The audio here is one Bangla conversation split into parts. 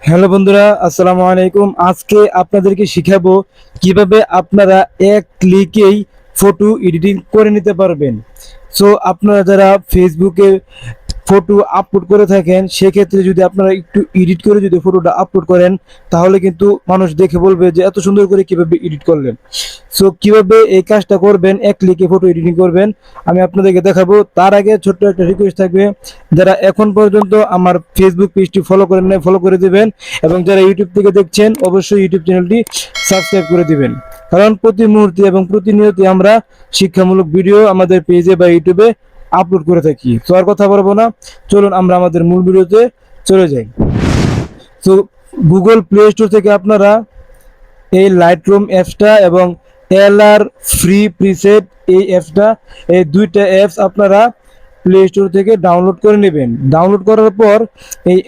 হ্যালো বন্ধুরা, আসসালামু আলাইকুম। আজকে আপনাদেরকে শিখাবো কিভাবে আপনারা এক ক্লিকেই ফটো এডিটিং করে নিতে পারবেন। সো আপনারা যারা ফেসবুকে ফটো আপলোড করে থাকেন, সেক্ষেত্রে যদি আপনারা একটু এডিট করে যদি ফটোটা আপলোড করেন, তাহলে কিন্তু মানুষ দেখে বলবে যে এত সুন্দর করে কিভাবে এডিট করলেন। সো কিভাবে এই কাজটা করবেন, এক ক্লিকে ফটো এডিটিং করবেন, আমি আপনাদেরকে দেখাবো। তার আগে ছোট্ট একটা রিকোয়েস্ট থাকবে, যারা এখন পর্যন্ত আমার ফেসবুক পেজটি ফলো করেন নাই, ফলো করে দিবেন, এবং যারা ইউটিউব থেকে দেখছেন অবশ্যই ইউটিউব চ্যানেলটি সাবস্ক্রাইব করে দিবেন। কারণ প্রতি মুহূর্তে এবং প্রতিনিয়ত আমরা শিক্ষামূলক ভিডিও আমাদের পেজে বা ইউটিউবে আপলোড করে থাকি। তো আর কথা বলবো না, চলুন আমরা আমাদের মূল ভিডিওতে চলে যাই। তো গুগল প্লে স্টোর থেকে আপনারা এই লাইটরুম অ্যাপসটা এবং এলআর ফ্রি প্রিসেট এই অ্যাপসটা, এই দুইটা অ্যাপস আপনারা প্লে স্টোর থেকে ডাউনলোড করে নেবেন। ডাউনলোড করার পর এই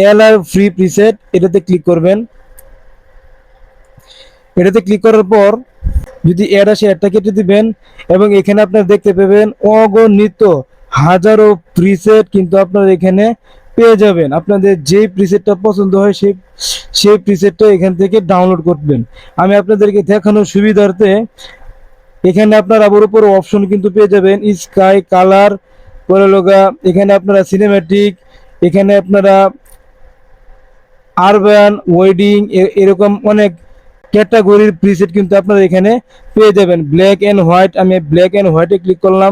এলআর ফ্রি প্রিসেট এটাতে ক্লিক করবেন। এটাতে ক্লিক করার পর যদি অ্যাড আসে, অ্যাডটা কেটে দিবেন, এবং এখানে আপনারা দেখতে পাবেন অগণিত হাজারো প্রিসেট কিন্তু আপনারা এখানে পেয়ে যাবেন। আপনাদের যেই প্রিসেটটা পছন্দ হয় সেই প্রিসেটটা এখান থেকে ডাউনলোড করবেন। আমি আপনাদেরকে দেখানোর সুবিধার্থে এখানে আপনারা আবার উপর অপশন কিন্তু পেয়ে যাবেন স্কাই কালার করে লগা, এখানে আপনারা সিনেম্যাটিক, এখানে আপনারা আরবান ওয়েডিং, এরকম অনেক ক্যাটাগরির প্রিসেট কিন্তু আপনারা এখানে পেয়ে যাবেন। ব্ল্যাক অ্যান্ড হোয়াইট, আমি ব্ল্যাক অ্যান্ড হোয়াইটে ক্লিক করলাম।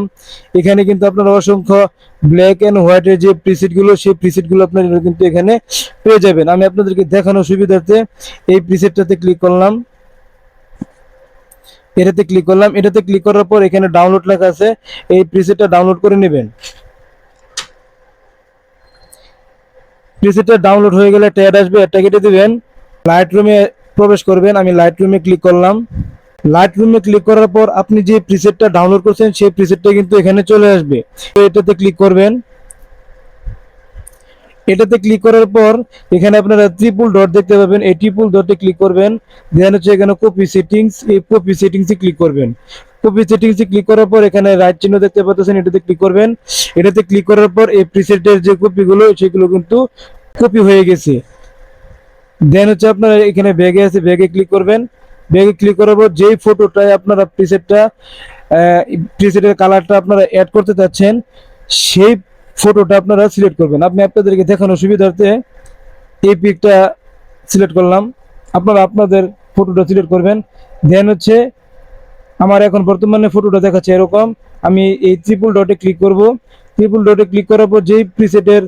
এখানে কিন্তু আপনারা অসংখ্য ব্ল্যাক অ্যান্ড হোয়াইটের যে প্রিসেটগুলো, সেই প্রিসেটগুলো আপনারা কিন্তু এখানে পেয়ে যাবেন। আমি আপনাদেরকে দেখানোর সুবিধার্থে এই প্রিসেটটাতে ক্লিক করলাম। এটাতে ক্লিক করার পর এখানে ডাউনলোড লেখা আছে, এই প্রিসেটটা ডাউনলোড করে নেবেন। প্রিসেটটা ডাউনলোড হয়ে গেলে একটা অ্যাড আসবে, অ্যাডটা কেটে দিবেন। লাইট রুমে প্রবেশ করবেন, আমি লাইট রুমে ক্লিক করলাম। লাইট রুমে ক্লিক করার পর আপনি যে প্রিসেটটা ডাউনলোড করছেন সেই প্রিসেটটা কিন্তু এখানে চলে আসবে। তো এটাতে ক্লিক করবেন। এটাতে ক্লিক করার পর এখানে আপনারা ট্রিপল ডট দেখতে পাবেন, এই ট্রিপল ডটে ক্লিক করবেন। দেন হচ্ছে এখানে কপি সেটিংস, এই কপি সেটিংসে ক্লিক করবেন। কপি সেটিংসে ক্লিক করার পর এখানে রাইট চিহ্ন দেখতে পাচ্ছেন, এটাতে ক্লিক করবেন। এটাতে ক্লিক করার পর এই প্রিসেটের যে কপিগুলো সেগুলো কিন্তু কপি হয়ে গেছে। দেন হচ্ছে আপনারা এখানে ব্যাগে আছে, ব্যাগে ক্লিক করবেন। ব্যাগে ক্লিক করার পর যেই ফটোটায় আপনারা প্রিসেটের কালারটা আপনারা অ্যাড করতে চাচ্ছেন, সেই ফটোটা আপনারা সিলেক্ট করবেন। আমি আপনাদেরকে দেখানোর সুবিধার্থে এই পিকটা সিলেক্ট করলাম, আপনারা আপনাদের ফটোটা সিলেক্ট করবেন। দেন হচ্ছে আমার এখন বর্তমানে ফটোটা দেখাচ্ছে এরকম। আমি এই ট্রিপল ডটে ক্লিক করব। ট্রিপল ডটে ক্লিক করার পর যেই প্রিসেটের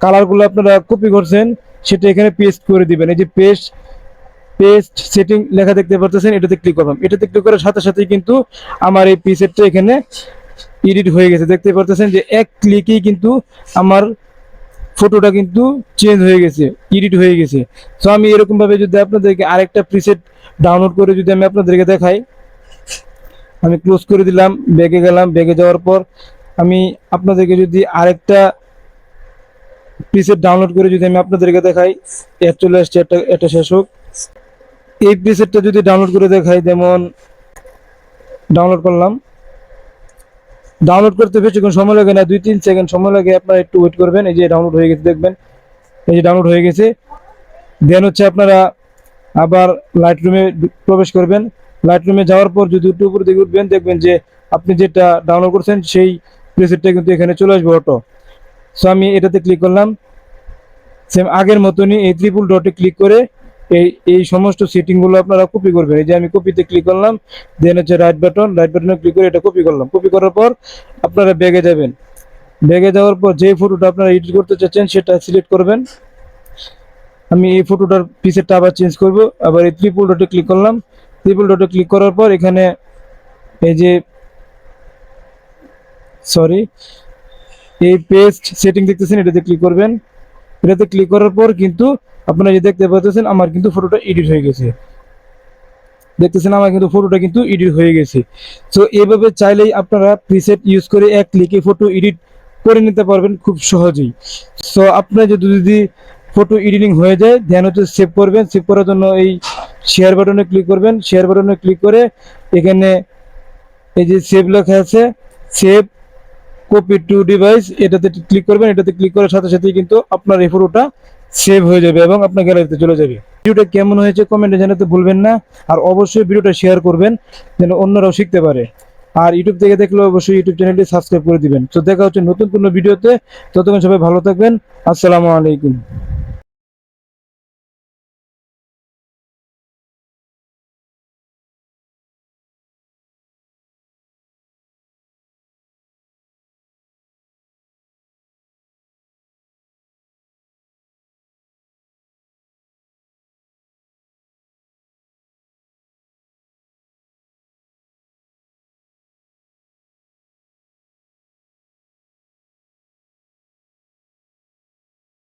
কালারগুলো আপনারা কপি করছেন সেটা এখানে পেস্ট করে দিবেন। এই যে পেস্ট সেটিং লেখা দেখতে পাচ্ছেন, এটাতে ক্লিক করলাম। এটাতে ক্লিক করার সাথে সাথেই কিন্তু আমার এই প্রিসেটটা এখানে এডিট হয়ে গেছে। দেখতে পাচ্ছেন যে এক ক্লিকেই কিন্তু আমার ফটোটা কিন্তু চেঞ্জ হয়ে গেছে, এডিট হয়ে গেছে। সো আমি এরকম ভাবে যদি আপনাদেরকে আরেকটা প্রিসেট ডাউনলোড করে যদি আমি আপনাদেরকে দেখাই, আমি ক্লোজ করে দিলাম, ব্যাগে গেলাম। ব্যাগে যাওয়ার পর আমি আপনাদেরকে যদি আরেকটা প্রিসেট ডাউনলোড করে যদি আমি আপনাদেরকে দেখাই, এর চলে আসছে, একটা শেষ হোক। এই প্রিসেটটা যদি ডাউনলোড করে দেখাই, যেমন ডাউনলোড করলাম। ডাউনলোড করতে বেশিক্ষণ সময় লাগে না, 2-3 সেকেন্ড সময় লাগে, আপনারা একটু ওয়েট করবেন। এই যে ডাউনলোড হয়ে গেছে, দেখবেন এই যে ডাউনলোড হয়ে গেছে। দেন হচ্ছে আপনারা আবার লাইট রুমে প্রবেশ করবেন। লাইট রুমে যাওয়ার পর যদি একটু উপর দিকে উঠবেন, দেখবেন যে আপনি যেটা ডাউনলোড করছেন সেই প্রিসেটটা কিন্তু এখানে চলে আসবে অটো। সো আমি এটাতে ক্লিক করলাম। সেম আগের মতনই এই ট্রিপল ডটে ক্লিক করে এই সমস্ত সেটিংগুলো আপনারা কপি করবেন। এই যে আমি কপিতে ক্লিক করলাম, দেন হচ্ছে রাইট বাটনে ক্লিক করে এটা কপি করলাম। কপি করার পর আপনারা ব্যাগে যাবেন। ব্যাগে যাওয়ার পর যে ফটোটা আপনারা এডিট করতে চাচ্ছেন সেটা সিলেক্ট করবেন। আমি এই ফটোটার পিসেরটা আবার চেঞ্জ করব। আবার এই ট্রিপল ডটে ক্লিক করলাম। ট্রিপল ডটে ক্লিক করার পর এখানে এই যে এই পেস্ট সেটিং দেখতেছেন, এটাতে ক্লিক করবেন। এটাতে ক্লিক করার পর কিন্তু আপনারা যে দেখতে পাচ্ছেন আমার কিন্তু ফটোটা এডিট হয়ে গেছে। দেখতেছেন আমার কিন্তু ফটোটা কিন্তু এডিট হয়ে গেছে। সো এইভাবে চাইলেই আপনারা প্রিসেট ইউজ করে এক ক্লিকে ফটো এডিট করে নিতে পারবেন খুব সহজেই। সো আপনার যদি ফটো এডিটিং হয়ে যায়, ধ্যান হচ্ছে সেভ করবেন। সেভ করার জন্য এই শেয়ার বাটনে ক্লিক করবেন। শেয়ার বাটনে ক্লিক করে এখানে এই যে সেভ লেখা আছে, সেভ কপি টু ডিভাইস, এটাতে ক্লিক করবেন। এটাতে ক্লিক করার সাথে সাথেই কিন্তু আপনার এই ফটোটা সেভ হয়ে যাবে এবং আপনার গ্যালারিতে চলে যাবে। ভিডিওটা কেমন হয়েছে কমেন্টে জানাতে ভুলবেন না, আর অবশ্যই ভিডিওটা শেয়ার করবেন যেন অন্যরাও শিখতে পারে। আর ইউটিউব থেকে দেখলে অবশ্যই ইউটিউব চ্যানেলটি সাবস্ক্রাইব করে দিবেন। তো দেখা হচ্ছে নতুন কোনো ভিডিওতে, ততক্ষণ সবাই ভালো থাকবেন। আসসালামু আলাইকুম।